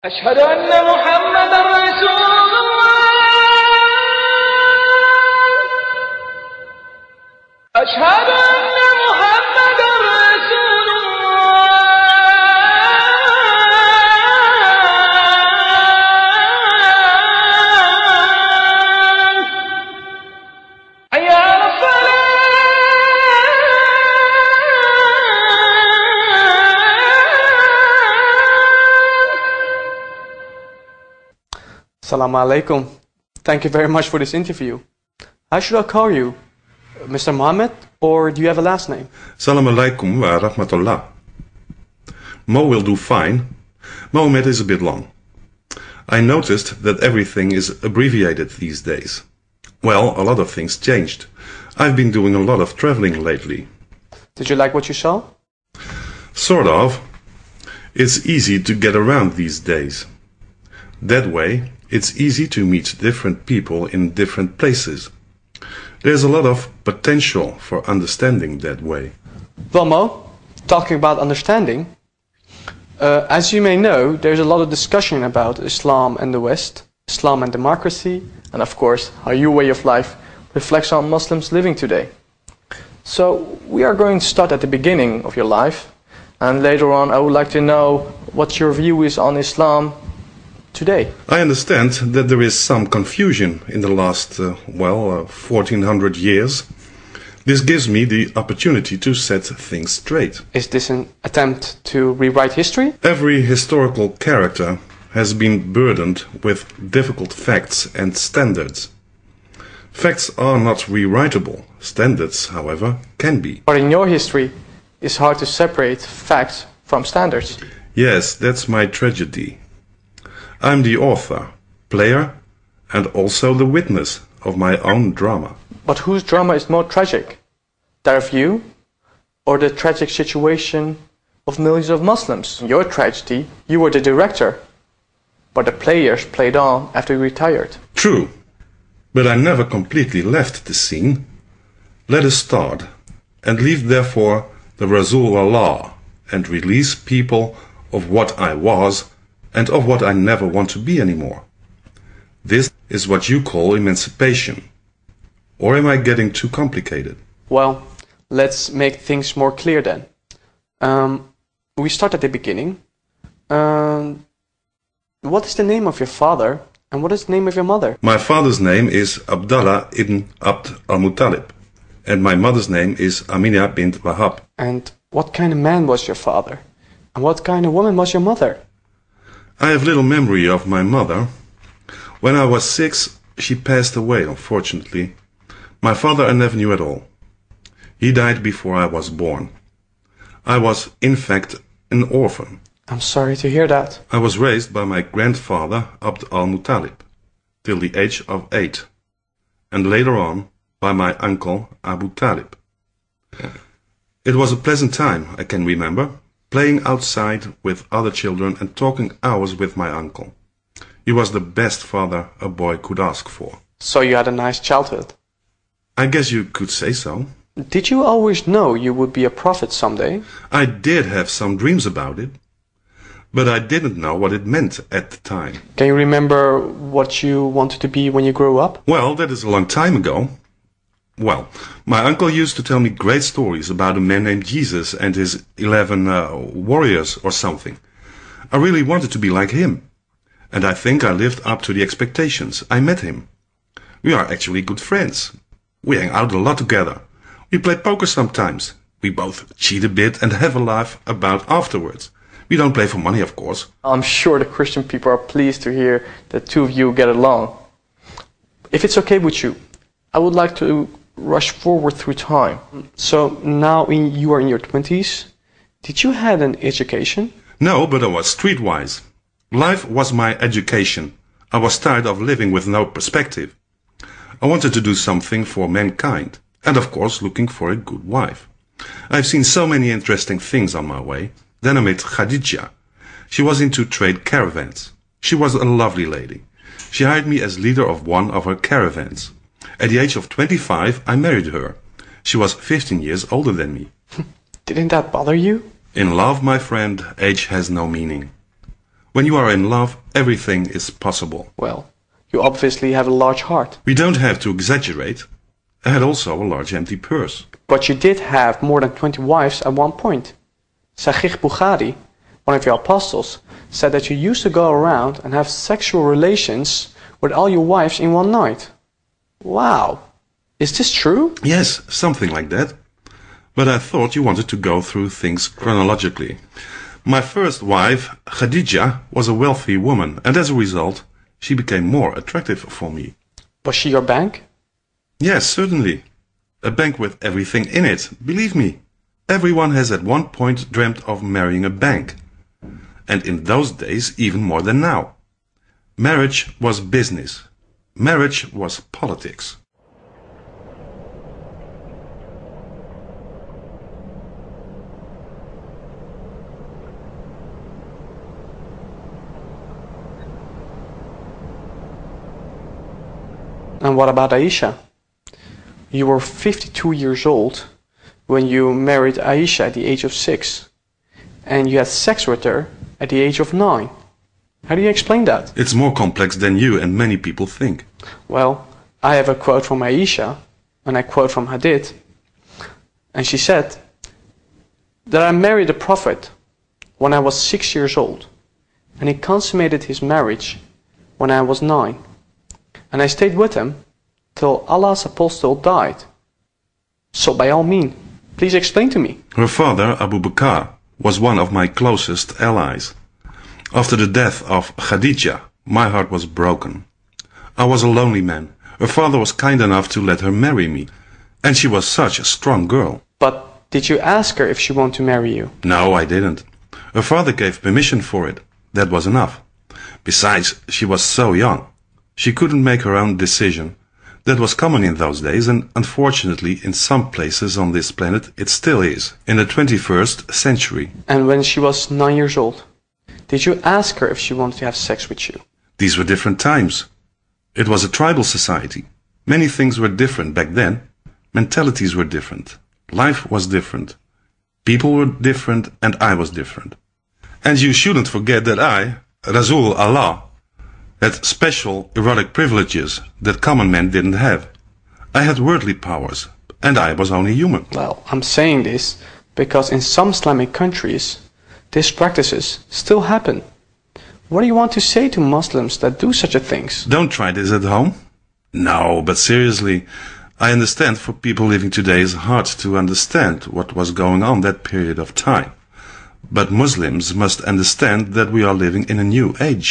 أشهد أن محمد رسول الله أشهد أن محمد رسول الله حي على الصلاة Assalamu alaikum. Thank you very much for this interview. How should I call you? Mr. Muhammed, or do you have a last name? Salam alaikum wa rahmatullah. Mo will do fine. Mohammed is a bit long. I noticed that everything is abbreviated these days. Well, a lot of things changed. I've been doing a lot of traveling lately. Did you like what you saw? Sort of. It's easy to get around these days. That way, it's easy to meet different people in different places. There's a lot of potential for understanding that way. Well, Mo, talking about understanding, as you may know, there's a lot of discussion about Islam and the West, Islam and democracy, and of course, how your way of life reflects on Muslims living today. So, we are going to start at the beginning of your life, and later on I would like to know what your view is on Islam today. I understand that there is some confusion in the last, 1400 years. This gives me the opportunity to set things straight. Is this an attempt to rewrite history? Every historical character has been burdened with difficult facts and standards. Facts are not rewritable. Standards, however, can be. But in your history, it's hard to separate facts from standards. Yes, that's my tragedy. I'm the author, player, and also the witness of my own drama. But whose drama is more tragic? That of you, or the tragic situation of millions of Muslims? In your tragedy, you were the director, but the players played on after you retired. True, but I never completely left the scene. Let us start, and leave therefore the Rasul Allah, and release people of what I was, and of what I never want to be anymore. This is what you call emancipation. Or am I getting too complicated? Well, let's make things more clear then. We start at the beginning. What is the name of your father, and what is the name of your mother? My father's name is Abdallah ibn Abd al-Muttalib, and my mother's name is Aminah bint Wahab. And what kind of man was your father? And what kind of woman was your mother? I have little memory of my mother. When I was 6, she passed away, unfortunately. My father I never knew at all. He died before I was born. I was, in fact, an orphan. I'm sorry to hear that. I was raised by my grandfather, Abd al-Muttalib, till the age of 8, and later on by my uncle, Abu Talib. It was a pleasant time, I can remember, playing outside with other children and talking hours with my uncle. He was the best father a boy could ask for. So you had a nice childhood. I guess you could say so. Did you always know you would be a prophet someday? I did have some dreams about it, but I didn't know what it meant at the time. Can you remember what you wanted to be when you grew up? Well, that is a long time ago. Well, my uncle used to tell me great stories about a man named Jesus and his 11 warriors or something. I really wanted to be like him. And I think I lived up to the expectations. I met him. We are actually good friends. We hang out a lot together. We play poker sometimes. We both cheat a bit and have a laugh about afterwards. We don't play for money, of course. I'm sure the Christian people are pleased to hear that two of you get along. If it's okay with you, I would like to rush forward through time. So now you are in your 20s. Did you have an education? No, but I was streetwise. Life was my education. I was tired of living with no perspective. I wanted to do something for mankind, and of course looking for a good wife. I've seen so many interesting things on my way. Then I met Khadija. She was into trade caravans. She was a lovely lady. She hired me as leader of one of her caravans. At the age of 25, I married her. She was 15 years older than me. Didn't that bother you? In love, my friend, age has no meaning. When you are in love, everything is possible. Well, you obviously have a large heart. We don't have to exaggerate. I had also a large empty purse. But you did have more than 20 wives at one point. Sahih Bukhari, one of your apostles, said that you used to go around and have sexual relations with all your wives in one night. Wow. Is this true? Yes, something like that. But I thought you wanted to go through things chronologically. My first wife, Khadija, was a wealthy woman, and as a result, she became more attractive for me. Was she your bank? Yes, certainly. A bank with everything in it, believe me. Everyone has at one point dreamt of marrying a bank. And in those days, even more than now. Marriage was business. Marriage was politics. And what about Aisha? You were 52 years old when you married Aisha at the age of 6. And you had sex with her at the age of 9. How do you explain that? It's more complex than you and many people think. Well, I have a quote from Aisha, and I quote from Hadith. And she said that I married the Prophet when I was 6 years old. And he consummated his marriage when I was 9. And I stayed with him till Allah's apostle died. So by all means, please explain to me. Her father, Abu Bakr, was one of my closest allies. After the death of Khadija, my heart was broken. I was a lonely man. Her father was kind enough to let her marry me. And she was such a strong girl. But did you ask her if she wanted to marry you? No, I didn't. Her father gave permission for it. That was enough. Besides, she was so young. She couldn't make her own decision. That was common in those days, and unfortunately in some places on this planet it still is, in the 21st century. And when she was 9 years old, did you ask her if she wanted to have sex with you? These were different times. It was a tribal society. Many things were different back then. Mentalities were different. Life was different. People were different, and I was different. And you shouldn't forget that I, Rasul Allah, had special erotic privileges that common men didn't have. I had worldly powers, and I was only human. Well, I'm saying this because in some Islamic countries, these practices still happen. What do you want to say to Muslims that do such a things? Don't try this at home. No, but seriously, I understand for people living today it's hard to understand what was going on that period of time. But Muslims must understand that we are living in a new age.